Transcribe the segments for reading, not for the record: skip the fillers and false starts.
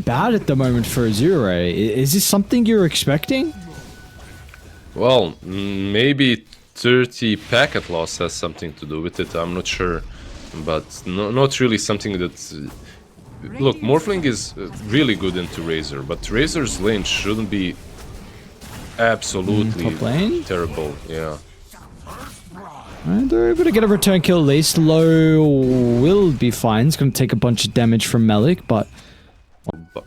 bad at the moment for AZURE. Is this something you're expecting? Well, maybe 30 packet loss has something to do with it, I'm not sure. But not really something that... Look, Morphling is really good into Razor, but Razor's lane shouldn't be absolutely terrible, yeah. And they're able to get a return kill at least. Low will be fine. It's going to take a bunch of damage from Malik, but...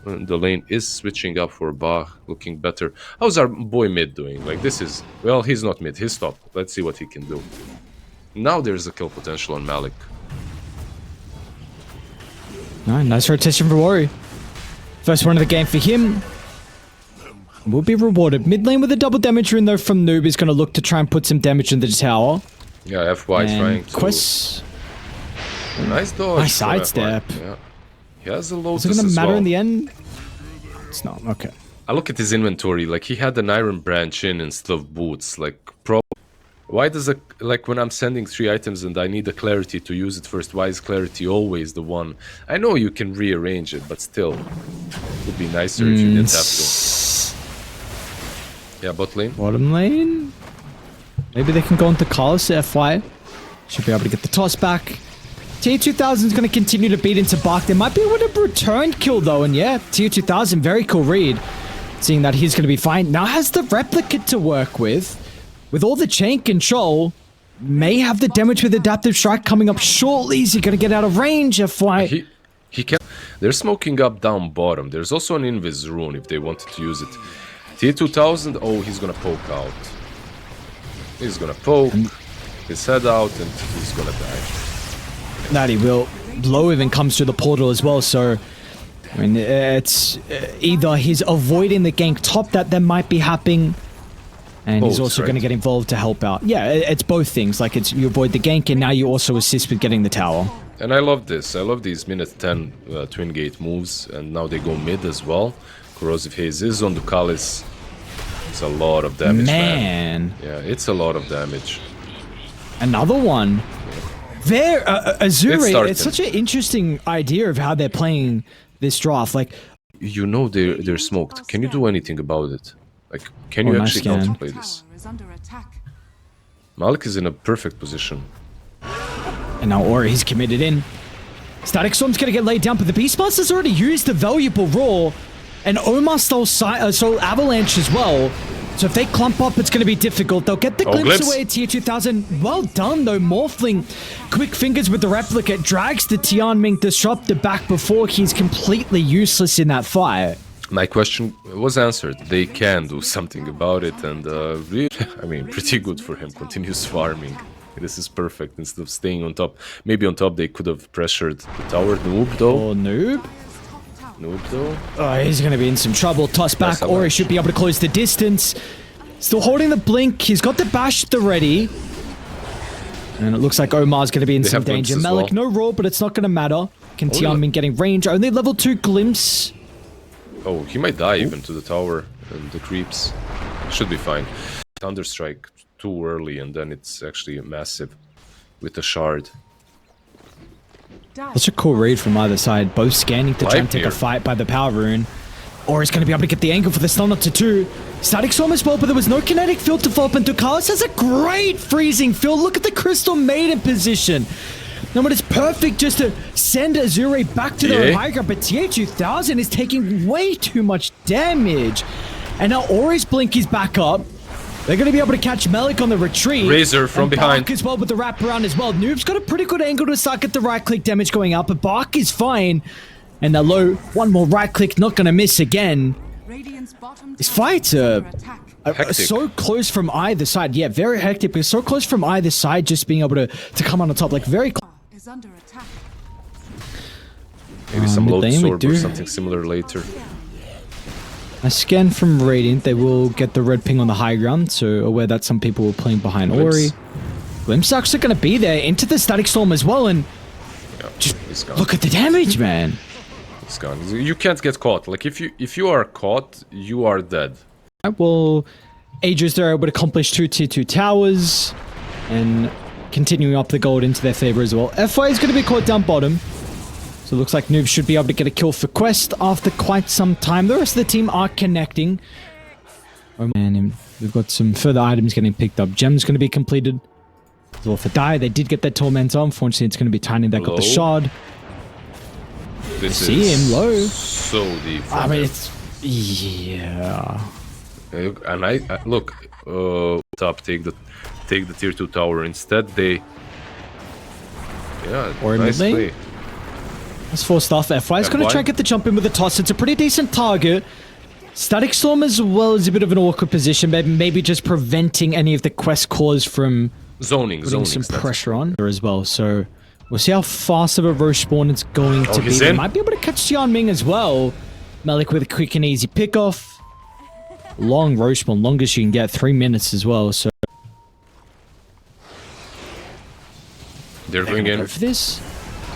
The lane is switching up for Bach, looking better. How's our boy mid doing? Like, this is... Well, he's not mid, he's top. Let's see what he can do. Now there's a kill potential on Malik. Nice rotation for Worry. First one of the game for him. Will be rewarded. Mid lane with a double damage rune though from Noob is going to look to try and put some damage in the tower. Yeah, FY trying to... Quest... Nice dodge. Nice sidestep. Yeah. He has a Lotus. Is it going to matter in the end? It's not. Okay. I look at his inventory. Like, he had an Iron Branch in instead of boots. Like, why does it... Like, when I'm sending 3 items and I need a Clarity to use it first, why is Clarity always the one? I know you can rearrange it, but still. It would be nicer if you didn't have to. Yeah, bot lane. Bottom lane? Maybe they can go into Carlos FY. Should be able to get the toss back. Tier 2000 is going to continue to beat into Bach. They might be able to return kill though, and yeah, Tier 2000, very cool read. Seeing that he's going to be fine. Now has the replicate to work with all the chain control, may have the damage with Adaptive Strike coming up shortly. Is he going to get out of range? FY. He can. They're smoking up down bottom. There's also an Invis rune if they wanted to use it. Tier 2000, oh, he's going to poke out. He's going to poke his head out and he's going to die. That he will. Low even comes through the portal as well, so... I mean, it's either he's avoiding the gank top that might be happening, and he's also going to get involved to help out. Yeah, it's both things. Like, it's you avoid the gank, and now you also assist with getting the tower. And I love this. I love these minute 10 twin gate moves, and now they go mid as well. Corrosive Haze is on Ducalis. It's a lot of damage, man. Yeah, it's a lot of damage. Another one. There, AZURE, it's such an interesting idea of how they're playing this draft. Like, you know they're smoked. Can you do anything about it? Like, can you actually counterplay this? Malik is in a perfect position. And now Ori, he's committed in. Static Storm's gonna get laid down, but the Beastmaster's already used the valuable Roar, and Omar stole Avalanche as well. So if they clump up, it's going to be difficult. They'll get the glimpse away at Tier 2000. Well done, though. Morphling, quick fingers with the replicate, drags the Tianming Disruptor back before he's completely useless in that fight. My question was answered. They can do something about it, and really, I mean, pretty good for him. Continues farming. This is perfect instead of staying on top. Maybe on top they could have pressured the tower. Noob, though. Oh, Noob? Noob though. Oh, he's going to be in some trouble. Toss back, or he should be able to close the distance. Still holding the blink. He's got the bash at the ready. And it looks like Omar's going to be in some danger. Malik, no roar, but it's not going to matter. Can Tianmin getting range? Only level 2 glimpse. Oh, he might die even to the tower and the creeps. Should be fine. Thunderstrike too early, and then it's actually massive with the shard. Such a cool read from either side, both scanning to try and take a fight by the power rune. Or he's going to be able to get the angle for the stun up to 2. Static Storm as well, but there was no kinetic field to follow up, and Ducalis has a great freezing field. Look at the Crystal Maiden position. Now, but it's perfect just to send AZURE back to their high ground, but Tier 2000 is taking way too much damage. And now Ori's blink is back up. They're going to be able to catch Malik on the retreat. Razor from behind. Bach as well with the wrap around as well. Noob's got a pretty good angle to start get the right click damage going up, but Bach is fine. And the low, one more right click, not going to miss again. This fight's so close from either side. Yeah, very hectic, but so close from either side, just being able to come on the top. Like, very close. Maybe some Lotus Orb or something similar later. A scan from Radiant, they will get the red ping on the high ground, so aware that some people were playing behind Ori. Glimpse actually going to be there into the Static Storm as well, and just look at the damage, man. It's gone. You can't get caught. Like, if you are caught, you are dead. Well, Aegis, they're able to accomplish 2 Tier 2 towers, and continuing up the gold into their favor as well. FY is going to be caught down bottom. So it looks like Noob should be able to get a kill for Quest after quite some time. The rest of the team are connecting. Oh man, and we've got some further items getting picked up. Gem's going to be completed. As well for Die, they did get that Tormentor. Unfortunately, it's going to be Tiny that got the shard. This See him low. So deep. I mean, it's... Yeah. And I look, top take the tier 2 tower. Instead, they... Yeah, or nice play. That's 4 stuff. FY is going to try and get the jump in with the toss. It's a pretty decent target. Static Storm as well is a bit of an awkward position, but maybe just preventing any of the quest cores from zoning some pressure on her as well. So we'll see how fast of a roche spawn it's going to be. They might be able to catch Xianming as well. Malik with a quick and easy pickoff. Long roche spawn, longest you can get, 3 minutes as well. So they're going in go for this.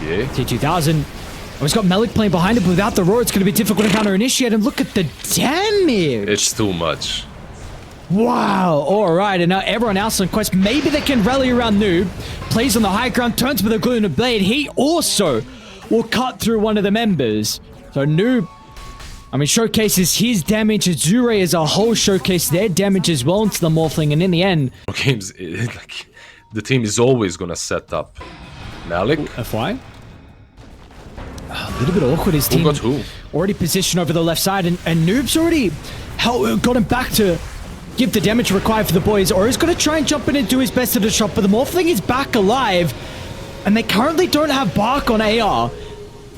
Yeah. T2000. Oh, he's got Malik playing behind him, but without the roar, it's going to be difficult to counter-initiate. And look at the damage. It's too much. Wow. All right. And now everyone else on Quest, maybe they can rally around Noob. Plays on the high ground, turns with a glue and a blade. He also will cut through one of the members. So Noob, I mean, showcases his damage. AZURE as a whole showcase their damage as well into the Morphling. And in the end... Games, like, the team is always going to set up. Malik. FY? A little bit awkward. His team already positioned over the left side, and Noob's already got him back to give the damage required for the boys, or he's going to try and jump in and do his best to the shot, but the Morphling is back alive, and they currently don't have Bark on AR.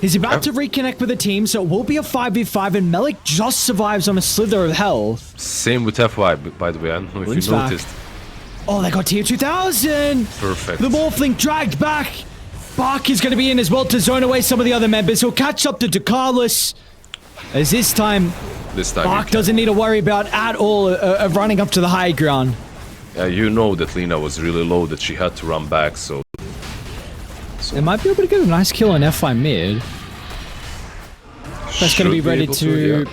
He's about to reconnect with the team, so it will be a 5v5, and Malik just survives on a slither of health. Same with FY, by the way. I don't know if you noticed. Oh, they got tier 2000! Perfect. The Morphling dragged back. Bark is going to be in as well to zone away some of the other members. He'll catch up to DeCarlos. As this time Bark doesn't need to worry about at all of running up to the high ground. Yeah, you know that Lina was really low, that she had to run back, so... They might be able to get a nice kill on FI mid. That's going to be ready to...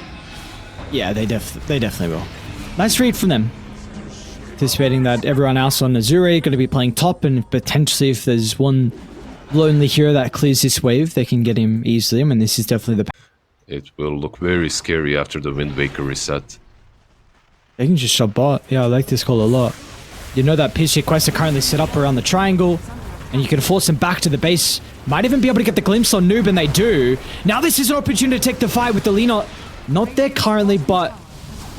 Yeah, they definitely will. Nice read from them. Anticipating that everyone else on AZURE going to be playing top, and potentially if there's one lonely hero that clears this wave, they can get him easily. I mean, this is definitely the... It will look very scary after the Wind Waker reset. They can just shove bot. Yeah, I like this call a lot. You know that PC quests are currently set up around the triangle, and you can force them back to the base. Might even be able to get the glimpse on Noob, and they do. Now this is an opportunity to take the fight with the Lina. Not there currently, but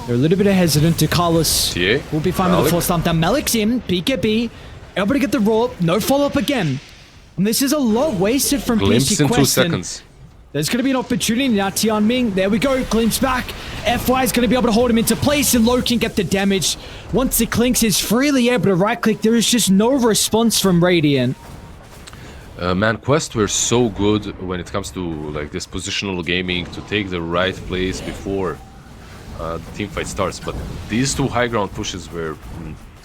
they're a little bit hesitant. to Carlos. Yeah. We'll be fine with the full stomp down. Malik's in. BKB. Able to get the raw. No follow-up again. And this is a lot wasted from Glimpse PC in 2 Quest. seconds. There's going to be an opportunity now. Xianming, there we go. Glimpse back. FY is going to be able to hold him into place, and Low can get the damage. Once it clinks, is freely able to right-click. There is just no response from Radiant. Man, Quest were so good when it comes to like this positional gaming, to take the right place before the teamfight starts. But these 2 high ground pushes were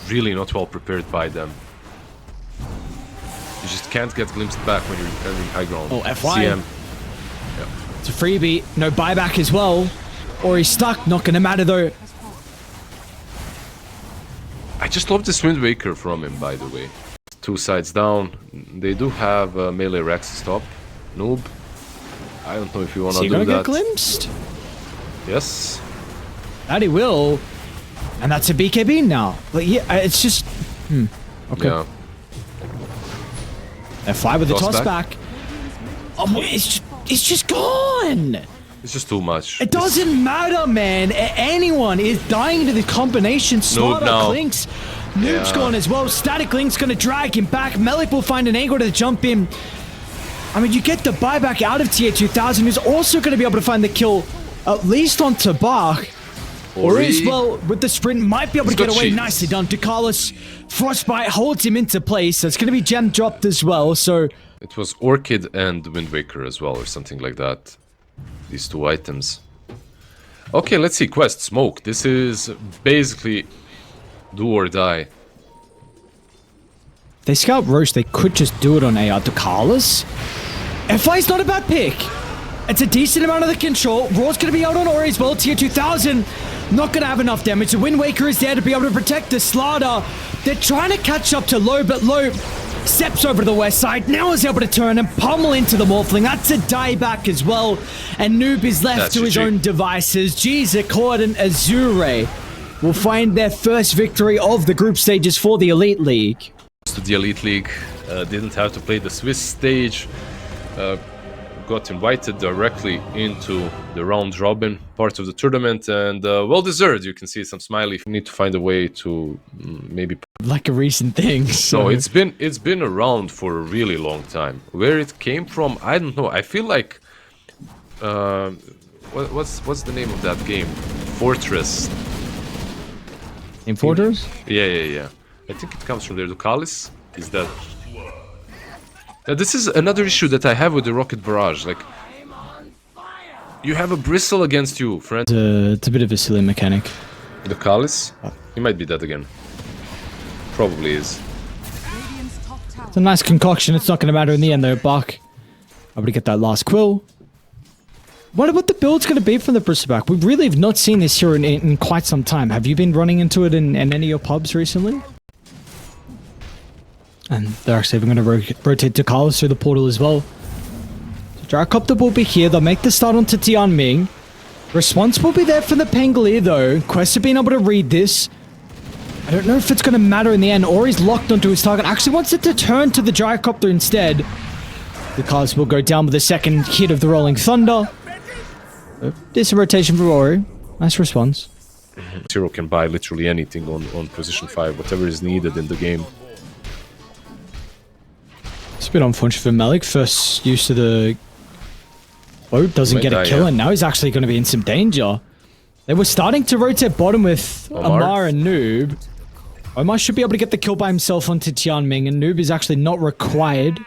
really not well prepared by them. You just can't get glimpsed back when you're defending high ground. Oh, FY. CM. Yeah. It's a freebie. No buyback as well. Or he's stuck. Not going to matter though. I just love this Wind Waker from him, by the way. 2 sides down. They do have melee Rex top. Noob. I don't know if you want to do that. Is he going to get glimpsed? Yes. That he will. And that's a BKB now. But yeah, it's just... Okay. Yeah. F5 with the toss back. Oh, it's just gone. It's just too much. It doesn't matter, man. Anyone is dying to the combination. Slaughter Clinks. Noob's gone as well. Static Link's going to drag him back. Melik will find an angle to jump in. I mean, you get the buyback out of tier 2000, who's also going to be able to find the kill, at least on Tabak. Or as well, with the sprint, might be able to get away. Nicely done. DeCarlos, Frostbite holds him into place. So it's going to be gem dropped as well, so... It was Orchid and Wind Waker as well, or something like that. These 2 items. Okay, let's see. Quest, Smoke. This is basically do or die. If they scout Roche, they could just do it on AR. DeCarlos? FI's not a bad pick. It's a decent amount of the control. Raw's going to be out on Ori as well. Tier 2000. Not going to have enough damage. The Wind Waker is there to be able to protect the Slaughter. They're trying to catch up to Low, but Low Steps over to the west side. Now is able to turn and pummel into the Morphling. That's a dieback as well. And Noob is left to his own devices. G's Accord and AZURE will find their first victory of the group stages for the Elite League. To the Elite League, didn't have to play the Swiss stage. Got invited directly into the round robin part of the tournament, and well deserved. You can see some smiley. You need to find a way to maybe like a recent thing. So it's been around for a really long time. Where it came from, I don't know. I feel like what's the name of that game? Fortress. In Fortress? Yeah. I think it comes from there. Ducalis is that. This is another issue that I have with the Rocket Barrage. Like, you have a bristle against you, friend. It's a bit of a silly mechanic. The Kalis? He might be dead again. Probably is. It's a nice concoction. It's not going to matter in the end, though. Buck, able to get that last quill. What about the build's going to be from the bristleback? We really have not seen this here in quite some time. Have you been running into it in any of your pubs recently? And they're actually even going to rotate to Carlos through the portal as well. So Gyrocopter will be here. They'll make the start onto Tianming. Response will be there from the Pangolier though. Quest have been able to read this. I don't know if it's going to matter in the end, or he's locked onto his target. Actually wants it to turn to the Gyrocopter instead. The Carlos will go down with the second hit of the Rolling Thunder. There's a rotation for Rory. Nice response. Zero can buy literally anything on position 5, whatever is needed in the game. It's a bit unfortunate for Malik. First use of the boat, doesn't get a kill, and now he's actually going to be in some danger. They were starting to rotate bottom with Omar and Noob. Omar should be able to get the kill by himself onto Tianming, and Noob is actually not required.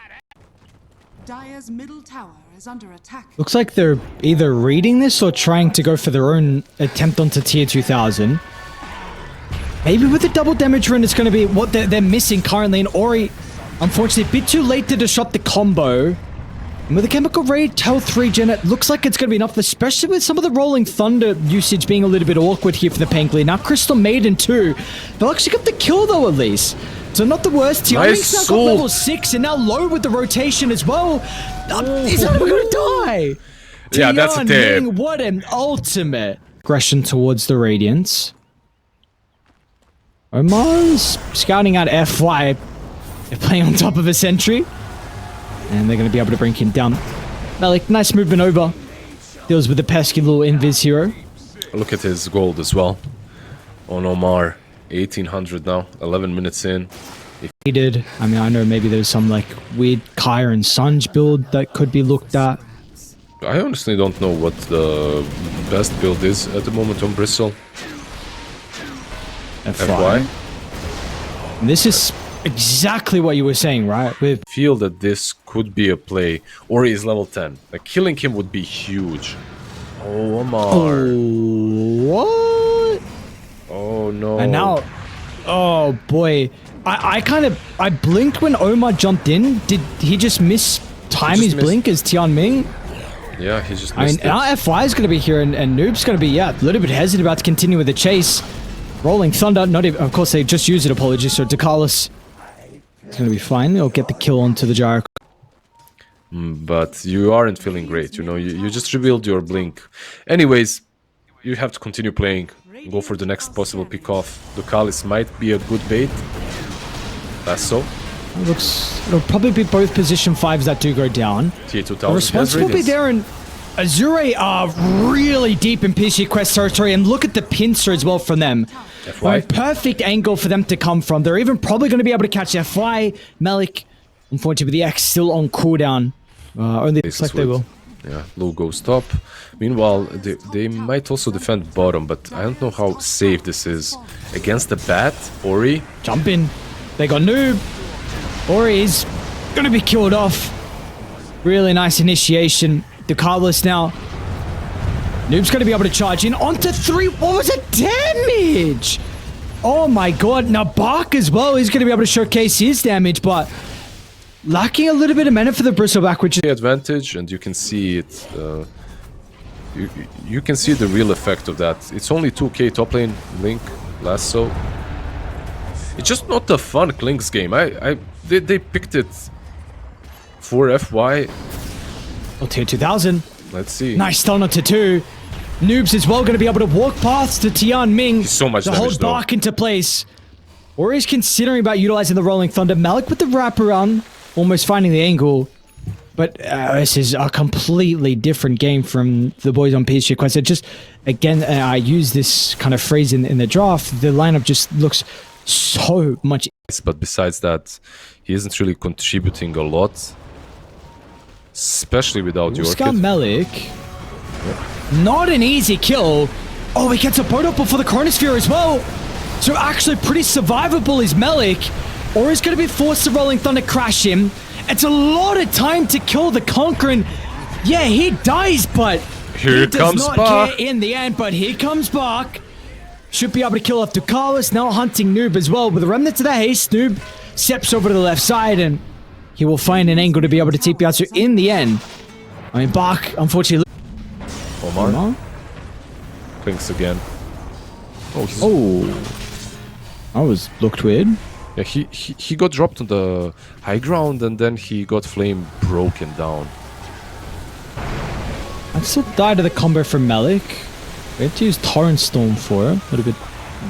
Dire's middle tower is under attack. Looks like they're either reading this or trying to go for their own attempt onto tier 2000. Maybe with the double damage rune, it's going to be what they're missing currently, and Ori, unfortunately, a bit too late to disrupt the combo. And with the Chemical Raid, Tail 3 gen, it looks like it's going to be enough, especially with some of the Rolling Thunder usage being a little bit awkward here for the Pangolier. Now, Crystal Maiden too. They'll actually get the kill though, at least. So not the worst. Tianming's now got level 6 and now low with the rotation as well. He's not even going to die. Yeah, that's a tip. What an ultimate. Aggression towards the Radiance. Omar's scouting out FY. They're playing on top of a sentry. And they're going to be able to bring him down. Malik, nice movement over. Deals with the pesky little invis hero. Look at his gold as well. On Omar. 1800 now. 11 minutes in. He did. I mean, I know maybe there's some like weird Kaya and Sunj build that could be looked at. I honestly don't know what the best build is at the moment on Bristle. FY. And this is exactly what you were saying, right? With feel that this could be a play. Ori is level 10. Like, killing him would be huge. Oh, Omar. Oh, what? Oh, no. And now, oh, boy. I blinked when Omar jumped in. Did he just miss his blink as Tianming? Yeah, he just missed it. Now FY is going to be here, and Noob's going to be, a little bit hesitant about to continue with the chase. Rolling Thunder, not even, of course, they just used it, apologies, so Ducalis is going to be fine. They'll get the kill onto the Gyro. But you aren't feeling great, you know, you just revealed your blink. Anyways, you have to continue playing. Go for the next possible pick-off. Ducalis might be a good bait. That's so. It'll probably be both position 5s that do go down. Tier 2000. The response will be there, and AZURE are really deep in PC Quest territory, and look at the pincer as well from them. FY. Perfect angle for them to come from. They're even probably going to be able to catch FY. Malik, unfortunately, with the X still on cooldown. Only looks like they will. Yeah, low goes top. Meanwhile, they might also defend bottom, but I don't know how safe this is. Against the bat, Ori. Jump in. They got Noob. Ori's going to be killed off. Really nice initiation. Ducalis now. Noob's going to be able to charge in onto 3. What was the damage? Oh my god. Now Bark as well. He's going to be able to showcase his damage, but lacking a little bit of mana for the bristleback, which is the advantage, and you can see it. You can see the real effect of that. It's only 2k top lane Link, Lasso. It's just not a fun Klink's game. I They picked it for FY. Oh, tier 2000. Let's see. Nice stun onto 2. Noobs as well going to be able to walk past to Tian Ming so much to damage, hold Bark into place. Or he's considering about utilizing the Rolling Thunder. Malik with the wraparound, almost finding the angle. But this is a completely different game from the boys on PSG Quest. It just, again, I use this kind of phrase in the draft. The lineup just looks so much. But besides that, he isn't really contributing a lot. Especially without your Scout Malik. Not an easy kill. Oh, he gets a boat before the Chronosphere as well. So actually pretty survivable is Malik. Or he's going to be forced to Rolling Thunder crash him. It's a lot of time to kill the Conqueror. Yeah, he dies, but here he does comes not Bach. care in the end. But here comes Bach. Should be able to kill off Ducalis. Now hunting Noob as well. With the remnants of the haste, Noob steps over to the left side and he will find an angle to be able to TP out. So in the end, I mean, Bach, unfortunately... Omar. Clinks again. Oh, that was looked weird. Yeah, he got dropped on the high ground and then he got flame broken down. I'd still die to the combo from Malik. We had to use Torrent Storm for it. A little bit,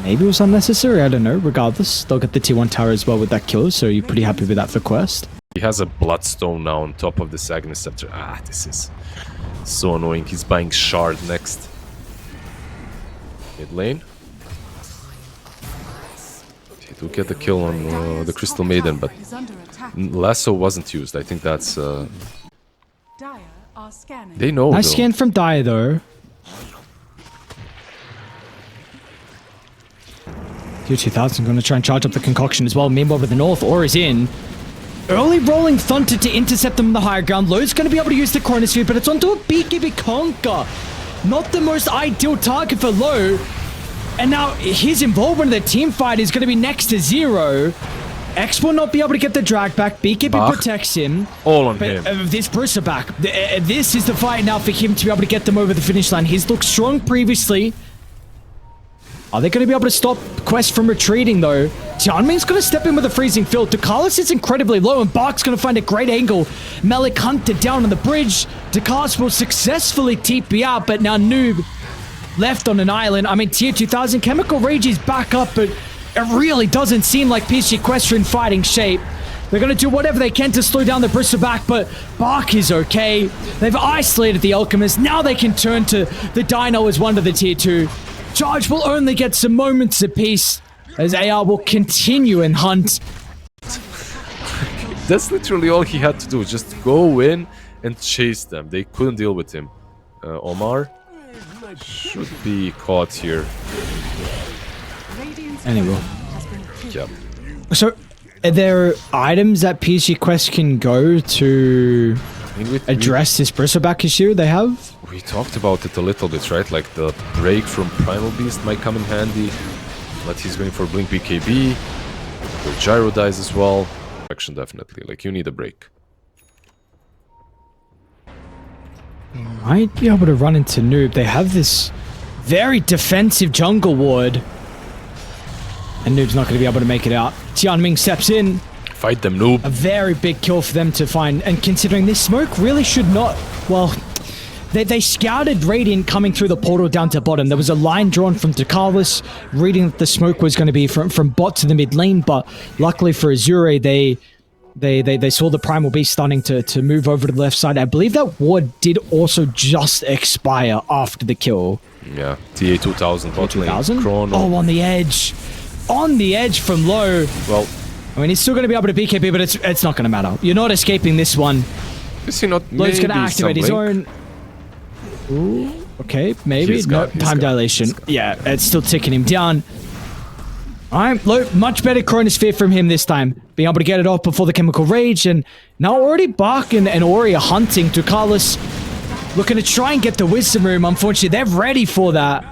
maybe it was unnecessary, I don't know. Regardless, they'll get the T1 tower as well with that kill, so you're pretty happy with that for Quest. He has a Bloodstone now on top of the Agnes Scepter. Ah, this is so annoying. He's buying Shard next. Mid lane. He do get the kill on the Crystal Maiden, but Lasso wasn't used. I think that's... they know, Nice though. scan from Daya, though. Tier 2000 going to try and charge up the concoction as well. Meanwhile, with the North, Aura is in. Early Rolling Thunder to intercept them on the higher ground. Lowe's going to be able to use the Chronosphere, but it's onto a BKB Conquer. Not the most ideal target for Lowe. And now his involvement in the team fight is going to be next to 0. X will not be able to get the drag back. BKB protects him. All on but, him. This Bruiser back. This is the fight now for him to be able to get them over the finish line. He's looked strong previously. Are they going to be able to stop Quest from retreating, though? Tianming's going to step in with a freezing field. Ducalis is incredibly low, and Bark's going to find a great angle. Malik hunted down on the bridge. Ducalis will successfully TP out, but now Noob left on an island. I mean, tier 2000, Chemical Rage is back up, but it really doesn't seem like PSG Quest are in fighting shape. They're going to do whatever they can to slow down the Bristle back, but Bark is okay. They've isolated the Alchemist. Now they can turn to the Dino as one to the tier 2. Charge will only get some moments apiece as AR will continue and hunt. That's literally all he had to do. Just go in and chase them. They couldn't deal with him. Omar should be caught here. Anyway. Yeah. So, are there items that PSG Quest can go to address this Bristleback issue they have? We talked about it a little bit, right? Like the break from Primal Beast might come in handy. But he's going for Blink BKB. The Gyro dies as well. Action definitely. Like, you need a break. Might be able to run into Noob. They have this very defensive jungle ward. And Noob's not going to be able to make it out. Tianming steps in. Fight them, Noob. A very big kill for them to find. And considering this smoke really should not... Well, they scouted Radiant coming through the portal down to bottom. There was a line drawn from Ducalis, reading that the smoke was going to be from bot to the mid lane. But luckily for AZURE, they saw the Primal Beast starting to move over to the left side. I believe that ward did also just expire after the kill. Yeah, TA 2000 bot lane. Chrono. Oh, on the edge. On the edge from low. Well, I mean, he's still going to be able to BKB, but it's not going to matter. You're not escaping this one. is he not? Low's going to activate his own... Ooh, okay, maybe. No, time dilation. Yeah, it's still ticking him down. Alright, Low, much better Chronosphere from him this time. Being able to get it off before the Chemical Rage, and now already Bark and Ori are hunting Ducalis, looking to try and get the Wisdom Room. Unfortunately, they're ready for that.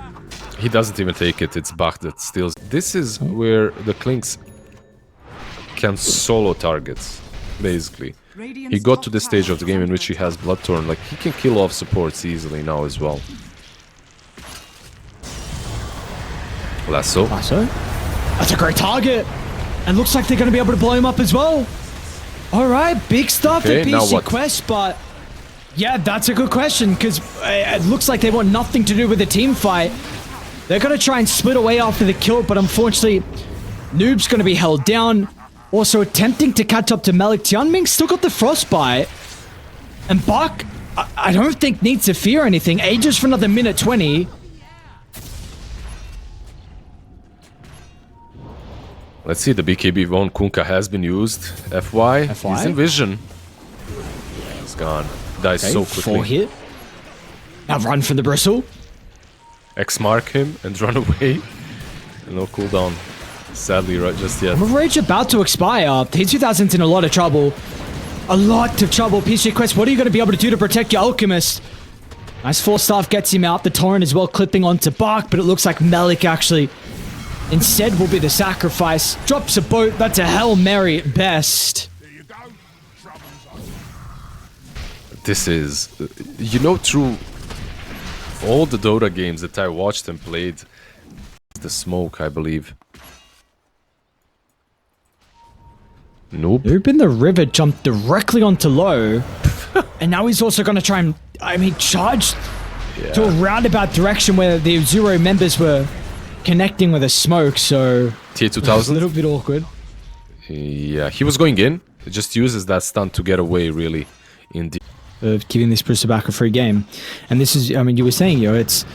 He doesn't even take it. It's Bach that steals. This is where the Klinks can solo targets, basically. He got to the stage of the game in which he has Bloodthorn. Like, he can kill off supports easily now as well. Lasso. That's a great target. And looks like they're going to be able to blow him up as well. All right, big stuff Okay, at now PC what? Quest, but yeah, that's a good question because it looks like they want nothing to do with the team fight. They're going to try and split away after the kill, but unfortunately, Noob's going to be held down. Also attempting to catch up to Malik. Tianming still got the frostbite. And Bach, I don't think needs to fear anything. Ages for another minute 20. Let's see, the BKB Von Kunkka has been used. FY. He's in vision. He's gone. Dies Okay, so quickly. 4 hit. Now run for the bristle. X-mark him and run away. No cooldown. Sadly, right just yet. Rage about to expire. T2000's in a lot of trouble. A lot of trouble. PC Quest, what are you going to be able to do to protect your Alchemist? Nice 4-staff gets him out. The Torrent as well clipping onto Bark, but it looks like Malik actually instead will be the sacrifice. Drops a boat. That's a Hail Mary at best. This is... You know, through all the Dota games that I watched and played, the smoke, I believe. Noob. Noob in the river jumped directly onto low. And now he's also going to try and, charge to a roundabout direction where the AZURE members were connecting with a smoke, so... T2000? A little bit awkward. Yeah, he was going in. He just uses that stunt to get away, really. Of giving this Bristol back a free game. And this is, you were saying, it's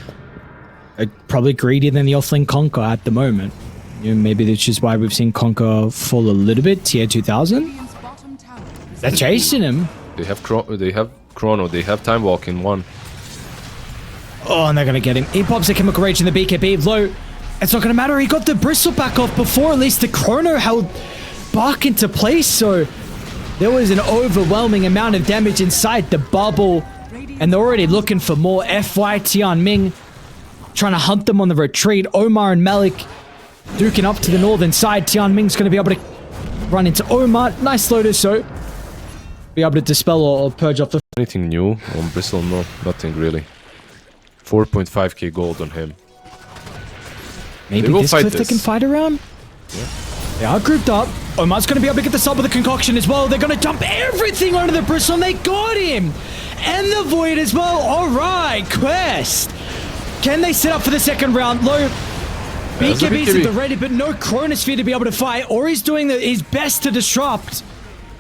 probably greedier than the offlane Conquer at the moment. Maybe that's just why we've seen Conquer fall a little bit. Tier 2000? They're chasing him. They have Chrono, they have Time Walk in one. Oh, and they're going to get him. He pops a Chemical Rage in the BKB. Low. It's not going to matter. He got the Bristle back off before at least the Chrono held Bark into place. So there was an overwhelming amount of damage inside the bubble. And they're already looking for more. FY Tianming trying to hunt them on the retreat. Omar and Malik duking up to the northern side. Tianming's going to be able to run into Omar. Nice Lotus, so be able to dispel or purge off the... Anything new on Bristle? No, nothing really. 4.5k gold on him. Maybe they will this fight cliff this. they can fight around? Yeah. They are grouped up. Omar's going to be able to get the sub with the concoction as well. They're going to dump everything onto the Bristle and they got him! And the Void as well. Alright, Quest. Can they set up for the second round? Low. BKB's at the ready, but no Chronosphere to be able to fight, or he's doing his best to disrupt.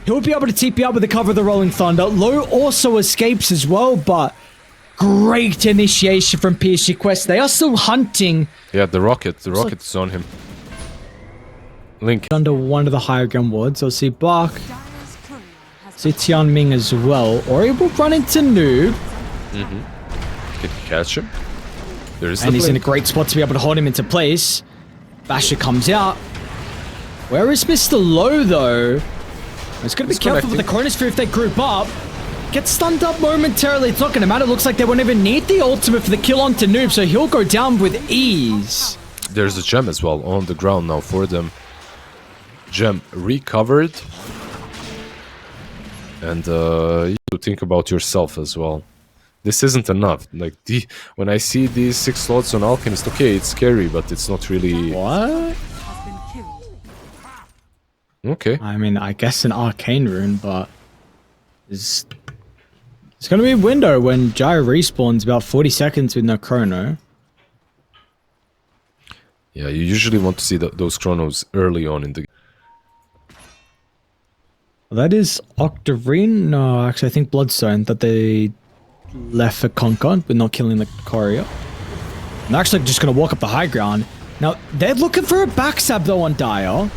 He'll be able to TP up with the cover of the Rolling Thunder. Low also escapes as well, but great initiation from PC Quest. They are still hunting. Yeah, the rocket is on him. Link. Under one of the higher ground wards. I'll see Bark. See Tianming as well. Or he will run into Noob. Can you catch him? And he's in a great spot to be able to hold him into place. Basher comes out. Where is Mr. Low, though? He's going to be careful with the Chronosphere if they group up. Gets stunned up momentarily. It's not going to matter. Looks like they won't even need the ultimate for the kill onto Noob, so he'll go down with ease. There's a gem as well on the ground now for them. Gem recovered. And you think about yourself as well. This isn't enough. Like when I see these 6 slots on Alchemist, okay, it's scary, but it's not really... What? Okay. I guess an arcane rune, but it's going to be a window when Gyro respawns about 40 seconds with no chrono. Yeah, you usually want to see those chronos early on in the game. Well, that is Octarine. No, actually, I think Bloodstone that they left for Conquer, but not killing the courier. And they're actually just going to walk up the high ground. Now, they're looking for a backstab, though, on Dire.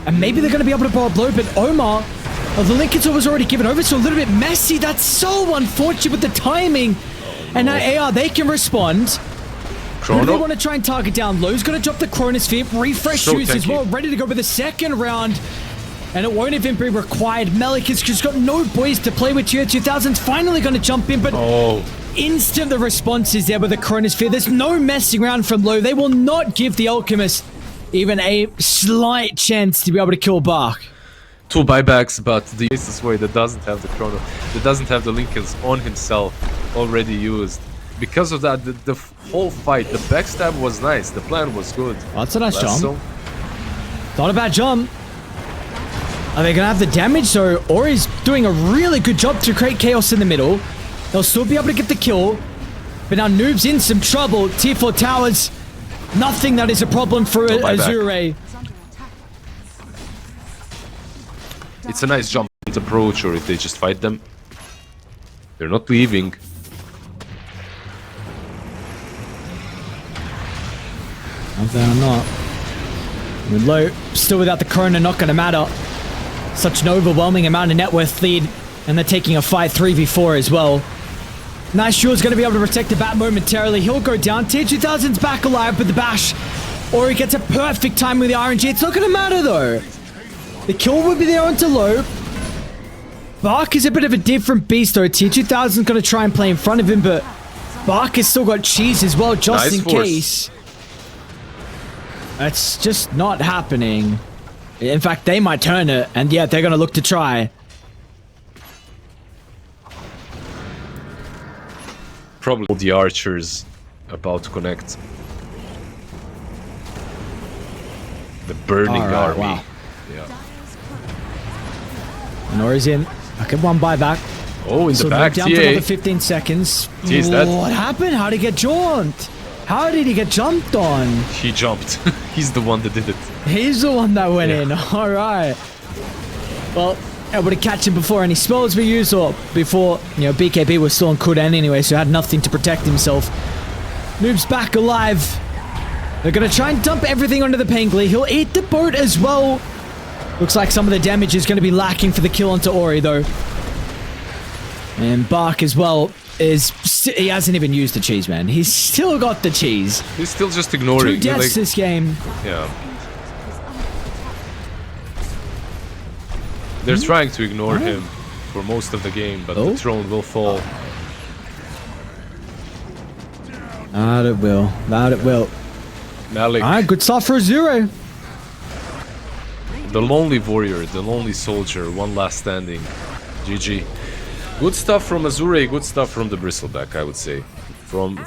And maybe they're going to be able to blow up low, but Omar, the Lincoln was already given over, so a little bit messy. That's so unfortunate with the timing. And now AR, they can respond. Chrono. They want to try and target down. Low's going to drop the Chronosphere. Refresh shoes as well, ready to go with the second round. And it won't even be required. Malik has just got no boys to play with. Tier 2000's finally going to jump in, but instant the response is there with the Chronosphere. There's no messing around from Low. They will not give the Alchemist even a slight chance to be able to kill Bark. 2 buybacks, but the Aces Void that doesn't have the Chrono, that doesn't have the Lincolns on himself already used. Because of that, the whole fight, the backstab was nice, the plan was good. That's a nice jump. Not a bad jump. Are they gonna have the damage though? Ori's doing a really good job to create chaos in the middle. They'll still be able to get the kill. But now Noob's in some trouble. Tier 4 towers. Nothing that is a problem for AZURE. It's a nice jump approach, or if they just fight them. They're not leaving. No, they're not. With low, still without the Corona, not gonna matter. Such an overwhelming amount of net worth lead, and they're taking a fight 3v4 as well. Nice Shure's gonna be able to protect the bat momentarily. He'll go down. Tier 2000's back alive with the bash. Or he gets a perfect time with the RNG. It's not gonna matter though. The kill will be there onto low. Bark is a bit of a different beast though. Tier 2000's gonna try and play in front of him, but Bark has still got cheese as well, just in case. That's just not happening. In fact, they might turn it, and yeah, they're gonna look to try. Probably all the archers about to connect. The burning army. Wow. Yeah. And Ori's in. Okay, one buyback. Oh, in So the back, down for another 15 seconds. TA's dead. What happened? How did he get jaunt? How did he get jumped on? He jumped. He's the one that did it. He's the one that went in. All right. Well, able to catch him before any spells were used, or before, you know, BKB was still on cooldown anyway, so had nothing to protect himself. Noob's back alive. They're gonna try and dump everything onto the Pangly. He'll eat the boat as well. Looks like some of the damage is gonna be lacking for the kill onto Ori though. And Bark as well he hasn't even used the cheese, man. He's still got the cheese. He's still just ignoring. 2 deaths this game. Yeah. They're trying to ignore him for most of the game, but the throne will fall. That it will. That it will. Malik. Alright, good stuff for AZURE. The lonely warrior, the lonely soldier, one last standing. GG. Good stuff from AZURE, good stuff from the Bristleback, I would say. From